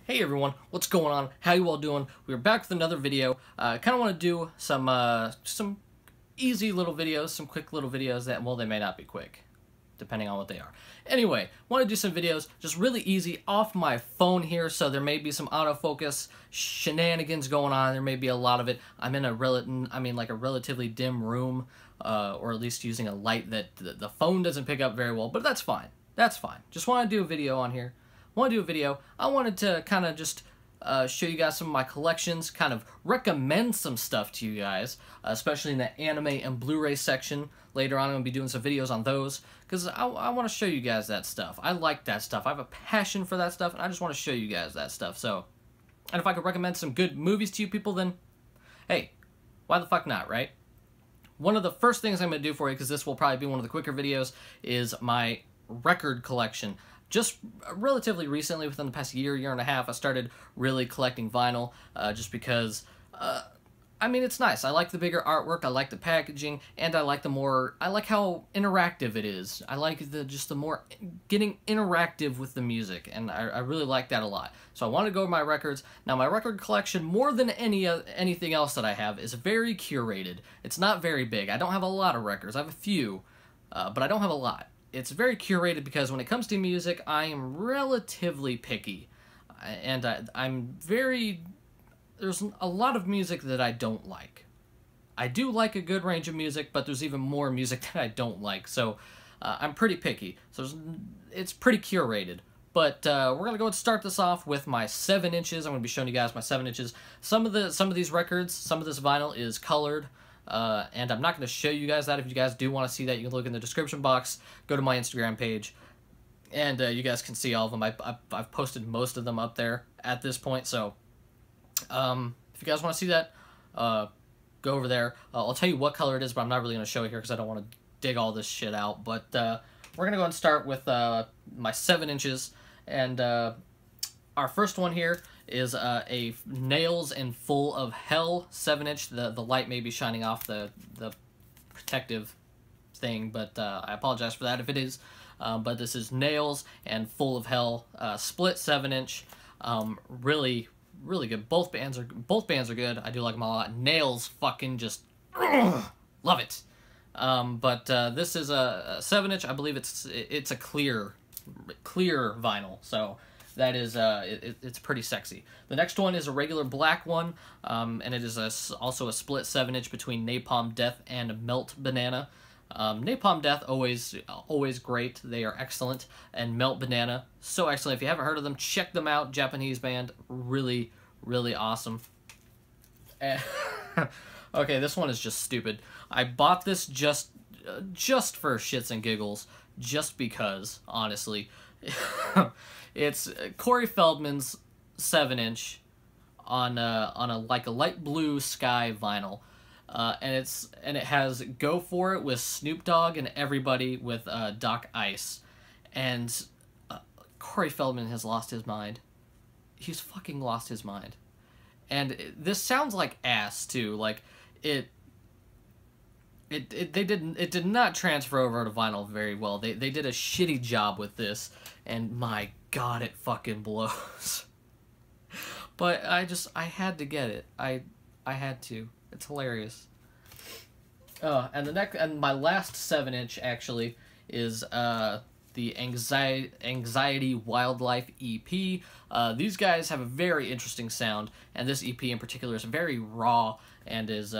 Hey everyone, what's going on? How you all doing? We're back with another video. Kind of want to do some easy little videos, some quick little videos that, well, they may not be quick, depending on what they are. Anyway, want to do some videos just really easy off my phone here, so there may be some autofocus shenanigans going on. There may be a lot of it. I'm in a relatively dim room, or at least using a light that the phone doesn't pick up very well, but that's fine. That's fine. Just want to do a video on here. I wanted to kind of just show you guys some of my collections, kind of recommend some stuff to you guys, especially in the anime and Blu-ray section. Later on, I'm going to be doing some videos on those, because I want to show you guys that stuff. I like that stuff. I have a passion for that stuff, and I just want to show you guys that stuff. So, and if I could recommend some good movies to you people, then, hey, why the fuck not, right? One of the first things I'm going to do for you, because this will probably be one of the quicker videos, is my record collection. Just relatively recently, within the past year and a half, I started really collecting vinyl, just because, I mean, it's nice. I like the bigger artwork, I like the packaging, and I like how interactive it is. I like the more getting interactive with the music, and I really like that a lot. So I want to go over my records. Now, my record collection, more than anything else that I have, is very curated. It's not very big. I don't have a lot of records. I have a few, but I don't have a lot. It's very curated because when it comes to music, I am relatively picky, and there's a lot of music that I don't like. I do like a good range of music, but there's even more music that I don't like, so I'm pretty picky. So it's pretty curated. But we're going to go and start this off with my 7 inches. I'm going to be showing you guys my 7 inches. Some of these records, some of this vinyl is colored. And I'm not going to show you guys that. If you guys do want to see that, you can look in the description box, go to my Instagram page, and you guys can see all of them. I've posted most of them up there at this point, so if you guys want to see that, go over there. I'll tell you what color it is, but I'm not really going to show it here because I don't want to dig all this shit out. But we're going to go and start with my 7 inches, and our first one here is a Nails and Full of Hell 7-inch. The light may be shining off the protective thing, but I apologize for that if it is. But this is Nails and Full of Hell split 7-inch. Really good. Both bands are good. I do like them a lot. Nails fucking just love it. But this is a 7-inch. I believe it's a clear vinyl. So that is, it's pretty sexy. The next one is a regular black one, and it is also a split 7-inch between Napalm Death and Melt Banana. Napalm Death, always great. They are excellent. And Melt Banana, so excellent. If you haven't heard of them, check them out. Japanese band, really, really awesome. Okay, this one is just stupid. I bought this just for shits and giggles, just because, honestly. It's Corey Feldman's 7-inch on a light blue sky vinyl, and it has "Go For It" with Snoop Dogg and Everybody with Doc Ice, and Corey Feldman has lost his mind. He's fucking lost his mind, and this sounds like ass too. Like it did not transfer over to vinyl very well. They did a shitty job with this, and my god, it fucking blows. But I had to get it. I had to. It's hilarious. And my last 7-inch actually is the Anxiety Wildlife EP. These guys have a very interesting sound, and this EP in particular is very raw and is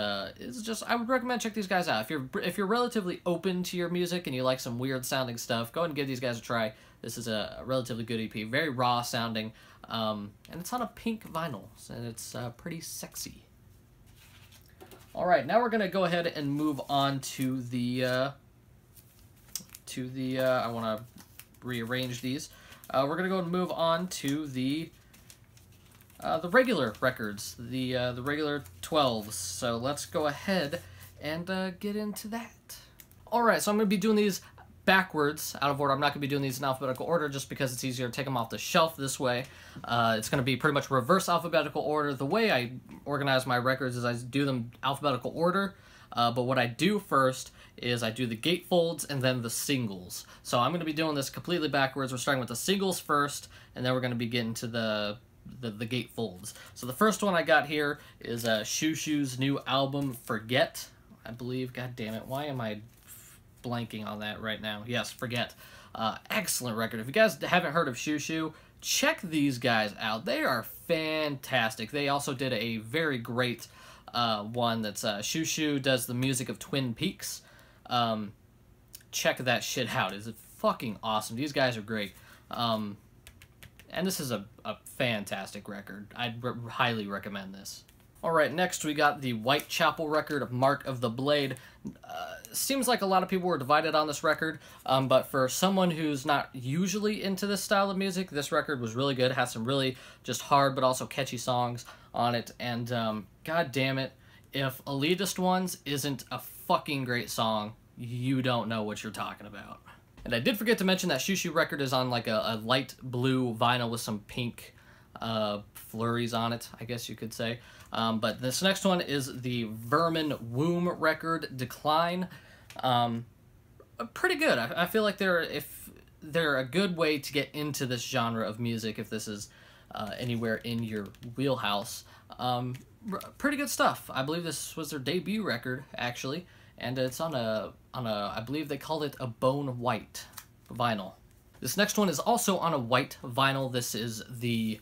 just, I would recommend check these guys out. If you're relatively open to your music and you like some weird sounding stuff, go ahead and give these guys a try. This is a relatively good EP, very raw sounding, and it's on a pink vinyl, and it's pretty sexy. All right, now we're gonna go ahead and move on to the I want to rearrange these. We're gonna go and move on to the regular records, the regular 12s. So let's go ahead and get into that. All right, so I'm gonna be doing these backwards, out of order. I'm not going to be doing these in alphabetical order just because it's easier to take them off the shelf this way. It's going to be pretty much reverse alphabetical order. The way I organize my records is I do them alphabetical order, but what I do first is I do the gatefolds and then the singles. So I'm going to be doing this completely backwards. We're starting with the singles first, and then we're going to be getting to the gatefolds. So the first one I got here is Shoo Shoo's new album, Forget, I believe. God damn it, why am I blanking on that right now? Yes, Forget. Excellent record. If you guys haven't heard of Shoo Shoo, check these guys out. They are fantastic. They also did a very great one that's Shoo Shoo does the music of Twin Peaks. Check that shit out. It's fucking awesome. These guys are great. And this is a fantastic record. I'd highly recommend this. Alright, next we got the Whitechapel record of Mark of the Blade. Seems like a lot of people were divided on this record, but for someone who's not usually into this style of music, this record was really good. It has some really just hard but also catchy songs on it, and god damn it, if Elitist Ones isn't a fucking great song, you don't know what you're talking about. And I did forget to mention that Shoo Shoo record is on like a light blue vinyl with some pink flurries on it, I guess you could say. But this next one is the Vermin Womb record, Decline. Pretty good. I feel like they're a good way to get into this genre of music if this is anywhere in your wheelhouse. Pretty good stuff. I believe this was their debut record, actually, and it's on a I believe they called it a bone white vinyl. This next one is also on a white vinyl. This is the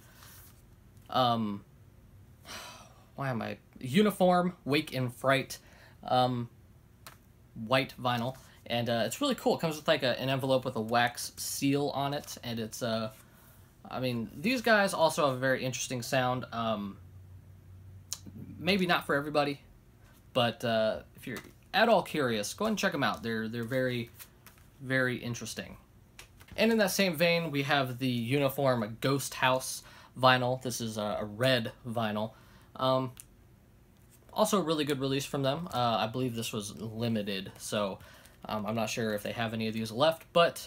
Uniform Wake in Fright white vinyl, and it's really cool. It comes with like an envelope with a wax seal on it, and it's I mean, these guys also have a very interesting sound. Maybe not for everybody, but if you're at all curious, go ahead and check them out. They're very, very interesting. And in that same vein, we have the Uniform Ghost House vinyl. This is a red vinyl. Also a really good release from them. I believe this was limited, so I'm not sure if they have any of these left, but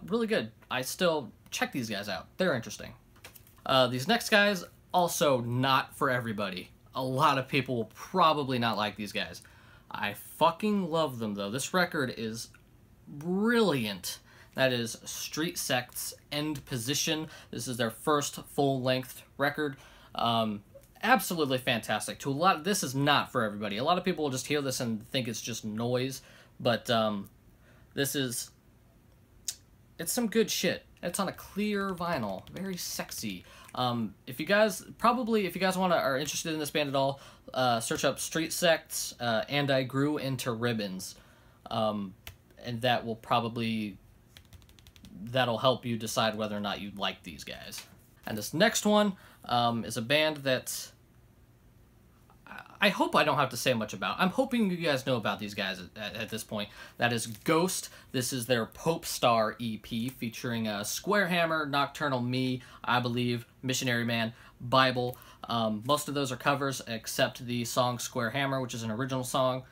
really good. I still check these guys out. They're interesting. These next guys, also not for everybody. A lot of people will probably not like these guys. I fucking love them, though. This record is brilliant. That is Street Sect's End Position. This is their first full-length record. Absolutely fantastic. This is not for everybody. A lot of people will just hear this and think it's just noise, but it's some good shit. It's on a clear vinyl, very sexy. If you guys are interested in this band at all, search up Street Sect's And I Grew Into Ribbons, and that'll help you decide whether or not you like these guys. And this next one is a band that I hope I don't have to say much about. I'm hoping you guys know about these guys at this point. That is Ghost. This is their Pope Star EP featuring Squarehammer, Nocturnal Me, I Believe, Missionary Man, Bible. Most of those are covers except the song Squarehammer, which is an original song.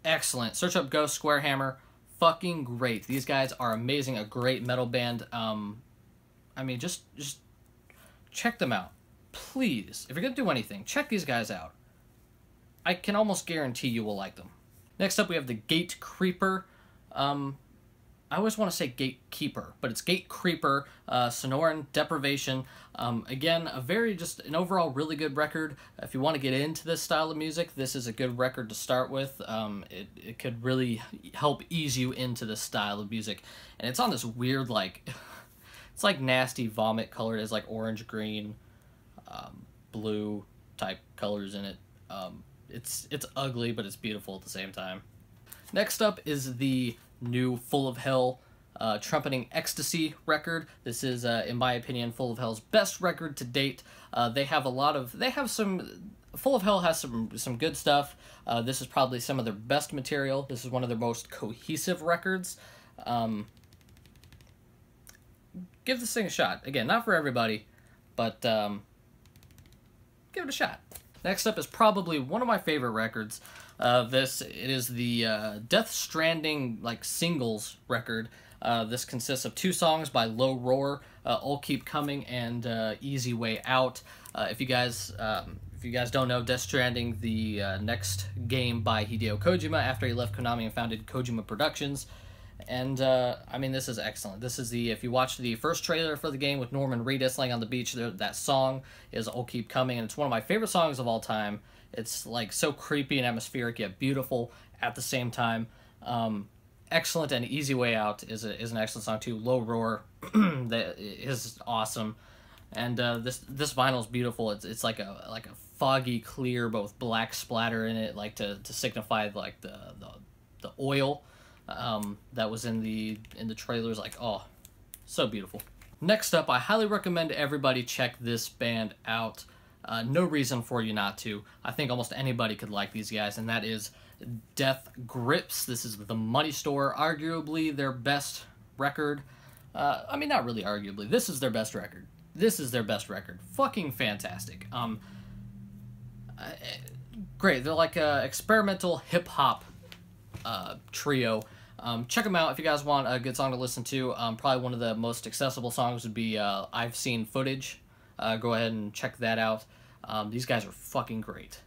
Excellent. Search up Ghost, Squarehammer. Fucking great. These guys are amazing. A great metal band. I mean, just check them out. Please, if you're going to do anything, check these guys out. I can almost guarantee you will like them. Next up, we have the Gate Creeper. I always want to say Gatekeeper, but it's Gate Creeper, Sonoran Deprivation. Again, an overall really good record. If you want to get into this style of music, this is a good record to start with. It could really help ease you into this style of music. And it's on this weird, like, it's like nasty vomit color. It's like orange, green, blue type colors in it. It's ugly, but it's beautiful at the same time. Next up is the new Full of Hell Trumpeting Ecstasy record. This is, in my opinion, Full of Hell's best record to date. Full of Hell has some good stuff. This is probably some of their best material. This is one of their most cohesive records. Give this thing a shot. Again, not for everybody, but give it a shot. Next up is probably one of my favorite records. It is the Death Stranding singles record. This consists of 2 songs by Low Roar, All Keep Coming and Easy Way Out. If you guys, if If you guys don't know, Death Stranding, the next game by Hideo Kojima after he left Konami and founded Kojima Productions. And, I mean, this is excellent. This is if you watch the first trailer for the game with Norman Reedus laying on the beach, that song is I'll Keep Coming, and it's one of my favorite songs of all time. It's, like, so creepy and atmospheric, yet beautiful at the same time. Excellent and Easy Way Out is an excellent song, too. Low Roar that is awesome. And, this vinyl is beautiful. It's like a foggy, clear, both black splatter in it, like, to signify, like, the oil that was in the trailers. Like, oh, so beautiful. Next up, I highly recommend everybody check this band out. No reason for you not to. I think almost anybody could like these guys, and that is Death Grips. This is the Money Store, arguably their best record. I mean, not really arguably. This is their best record. This is their best record. Fucking fantastic. Great. They're like a experimental hip-hop trio. Check them out if you guys want a good song to listen to. Probably one of the most accessible songs would be I've Seen Footage. Go ahead and check that out. These guys are fucking great.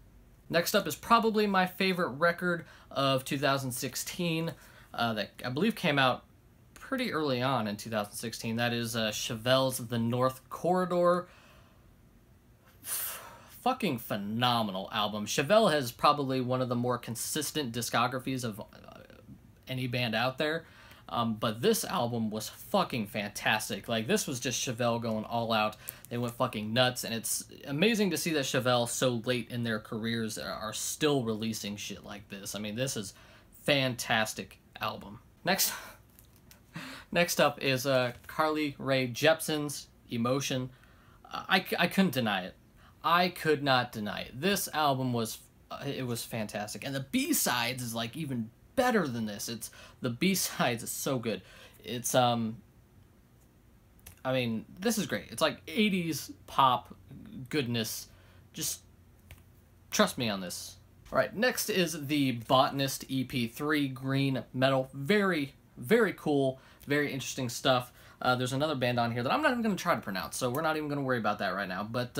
Next up is probably my favorite record of 2016 that I believe came out pretty early on in 2016. That is Chevelle's The North Corridor. Fucking phenomenal album. Chevelle has probably one of the more consistent discographies of any band out there, but this album was fucking fantastic. Like, this was just Chevelle going all out. They went fucking nuts, and it's amazing to see that Chevelle, so late in their careers, are still releasing shit like this. I mean, this is fantastic album. Next up is Carly Rae Jepsen's Emotion. I couldn't deny it. I could not deny it. This album was fantastic, and the B-sides is like even better than this. It's the B-sides is so good. It's I mean, this is great. It's like 80s pop goodness. Just trust me on this. All right, next is the Botanist EP3 Green Metal. Very, very cool, very interesting stuff. There's another band on here that I'm not even going to try to pronounce, so we're not even going to worry about that right now. But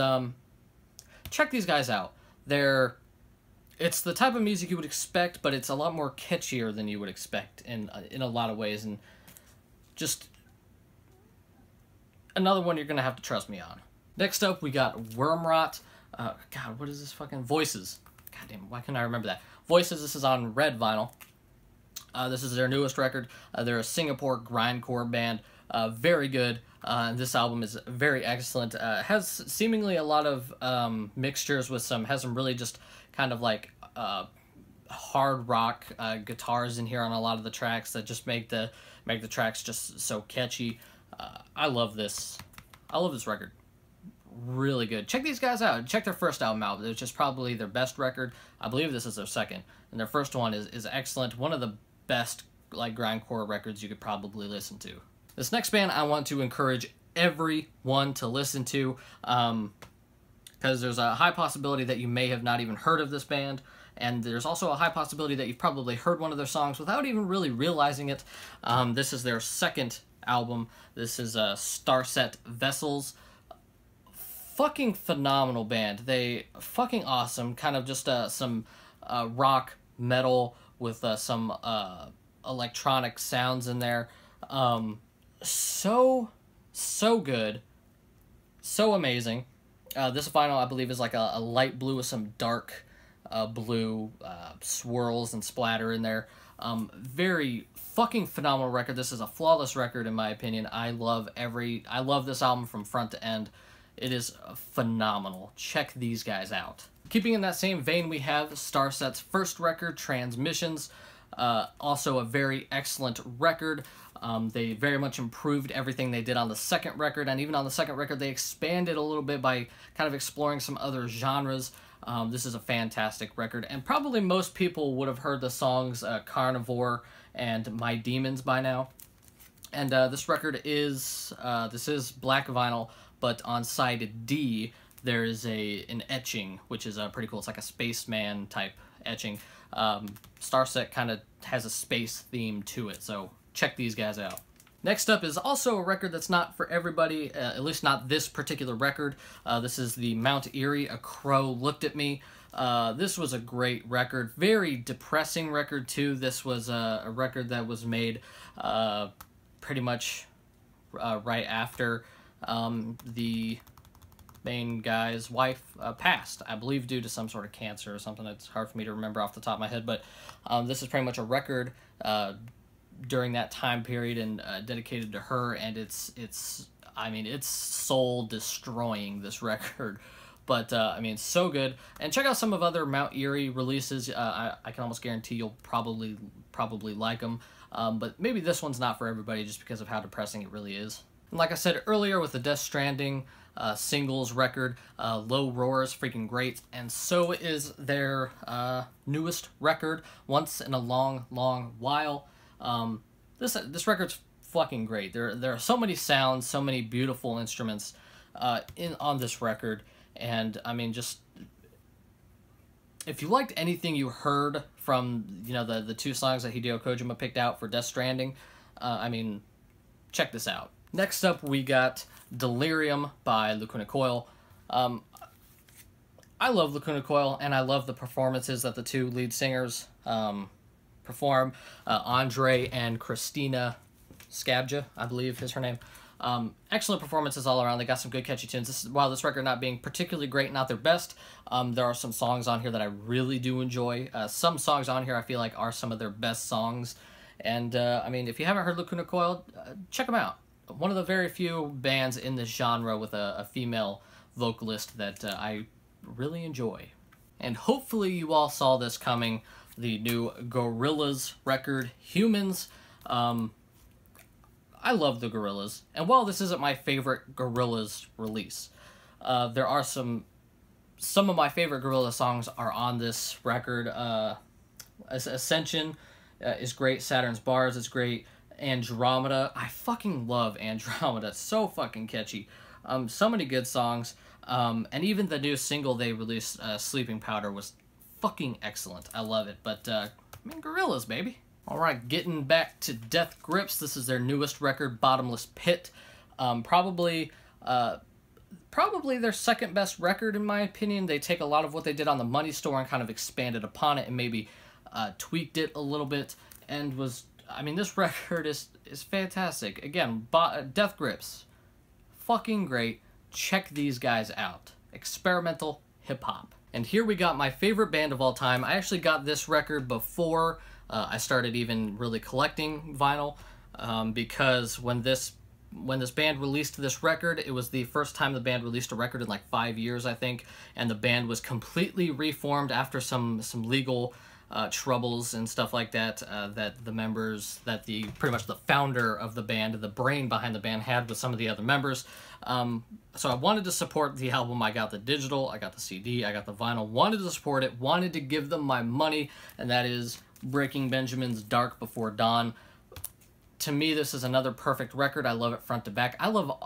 check these guys out. It's the type of music you would expect, but it's a lot more catchier than you would expect in a lot of ways, and just another one you're going to have to trust me on. Next up, we got Wormrot. God, what is this fucking... Voices. God damn, why can't I remember that? Voices, this is on red vinyl. This is their newest record. They're a Singapore grindcore band. Very good. This album is very excellent. Has seemingly a lot of mixtures with has some really just kind of like hard rock guitars in here on a lot of the tracks that just make the tracks just so catchy. I love this. I love this record. Really good. Check these guys out. Check their first album out. It's just probably their best record. I believe this is their second, and their first one is excellent. One of the best like grindcore records you could probably listen to. This next band I want to encourage everyone to listen to, because there's a high possibility that you may have not even heard of this band, and there's also a high possibility that you've probably heard one of their songs without even really realizing it. This is their second album. This is Starset Vessels. Fucking phenomenal band. They fucking awesome. Kind of just some rock metal with some electronic sounds in there. So good. So amazing. This vinyl, I believe, is like a light blue with some dark blue swirls and splatter in there. Very fucking phenomenal record. This is a flawless record in my opinion. I love this album from front to end. It is phenomenal. Check these guys out. Keeping in that same vein, we have Starset's first record, Transmissions. Also a very excellent record. They very much improved everything they did on the second record, and even on the second record they expanded a little bit by kind of exploring some other genres. This is a fantastic record, and probably most people would have heard the songs Carnivore and My Demons by now. And this record is black vinyl, but on side D there is an etching, which is pretty cool. It's like a spaceman type etching. Starset kind of has a space theme to it, so check these guys out. Next up is also a record that's not for everybody, at least not this particular record. This is the Mount Erie, A Crow Looked at Me. This was a great record, very depressing record too. This was a record that was made pretty much right after the main guy's wife passed, I believe due to some sort of cancer or something. That's hard for me to remember off the top of my head, but this is pretty much a record during that time period and dedicated to her, and it's I mean, it's soul destroying, this record. But I mean, so good. And check out some of other Mount Erie releases. I can almost guarantee you'll probably like them, but maybe this one's not for everybody just because of how depressing it really is. And like I said earlier, with the Death Stranding singles record, Low Roar is freaking great, and so is their newest record, Once in a Long, Long While. This record's fucking great. There are so many sounds, so many beautiful instruments on this record, and I mean, just if you liked anything you heard from, you know, the two songs that Hideo Kojima picked out for Death Stranding, I mean, check this out. Next up, we got Delirium by Lacuna Coil. I love Lacuna Coil, and I love the performances that the two lead singers perform. Andre and Christina Scabja, I believe is her name. Excellent performances all around. They got some good catchy tunes. While this record not being particularly great, not their best, there are some songs on here that I really do enjoy. Some songs on here I feel like are some of their best songs. And I mean, if you haven't heard Lacuna Coil, check them out. One of the very few bands in this genre with a female vocalist that I really enjoy. And hopefully you all saw this coming, the new Gorillaz record, Humans. I love the Gorillaz, and while this isn't my favorite Gorillaz release, there are some of my favorite Gorillaz songs are on this record. Ascension is great, Saturn's Bars is great, Andromeda, I fucking love Andromeda, it's so fucking catchy. So many good songs, and even the new single they released, Sleeping Powder, was fucking excellent. I love it, but I mean, Gorillaz, baby. Alright, getting back to Death Grips, this is their newest record, Bottomless Pit. Probably their second best record in my opinion. They take a lot of what they did on the Money Store and kind of expanded upon it and maybe tweaked it a little bit, and I mean, this record is fantastic. Again, Death Grips, fucking great. Check these guys out. Experimental hip-hop. And here we got my favorite band of all time. I actually got this record before I started even really collecting vinyl, because when this band released this record, it was the first time the band released a record in like 5 years, I think, and the band was completely reformed after some legal troubles and stuff like that, that the members, pretty much the founder of the band, the brain behind the band, had with some of the other members. So I wanted to support the album. I got the digital, I got the CD, I got the vinyl, wanted to support it, wanted to give them my money, and that is Breaking Benjamin's Dark Before Dawn. To me, this is another perfect record. I love it front to back.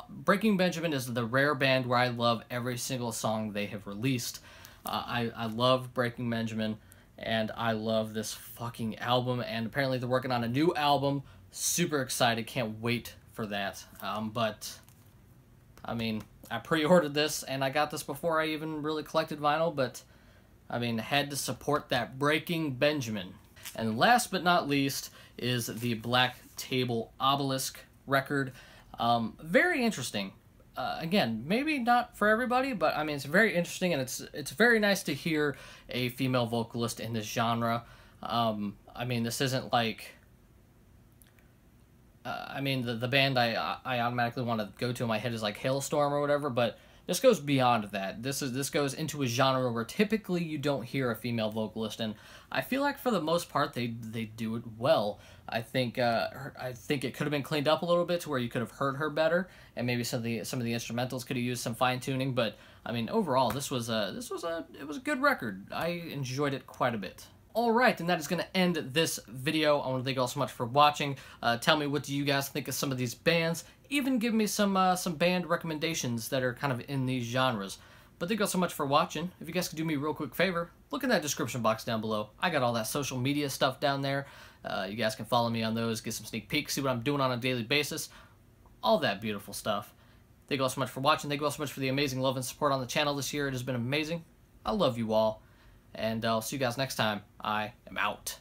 Breaking Benjamin is the rare band where I love every single song they have released. I love Breaking Benjamin, and I love this fucking album, and apparently they're working on a new album. Super excited, can't wait for that. But, I mean, I pre-ordered this, and I got this before I even really collected vinyl, but, I mean, had to support that Breaking Benjamin. And last but not least is the Black Table Obelisk record. Very interesting. Again, maybe not for everybody, but I mean, it's very interesting, and it's very nice to hear a female vocalist in this genre. I mean, this isn't like... I mean, the band I automatically want to go to in my head is like Hailstorm or whatever, but this goes beyond that. This goes into a genre where typically you don't hear a female vocalist, and I feel like for the most part they do it well. I think it could have been cleaned up a little bit to where you could have heard her better, and maybe some of the instrumentals could have used some fine tuning. But I mean, overall, it was a good record. I enjoyed it quite a bit. Alright, and that is going to end this video. I want to thank you all so much for watching. Tell me, what do you guys think of some of these bands? Even give me some band recommendations that are kind of in these genres. But thank you all so much for watching. If you guys could do me a real quick favor, look in that description box down below. I got all that social media stuff down there. You guys can follow me on those, get some sneak peeks, see what I'm doing on a daily basis. All that beautiful stuff. Thank you all so much for watching. Thank you all so much for the amazing love and support on the channel this year. It has been amazing. I love you all. And I'll see you guys next time. I am out.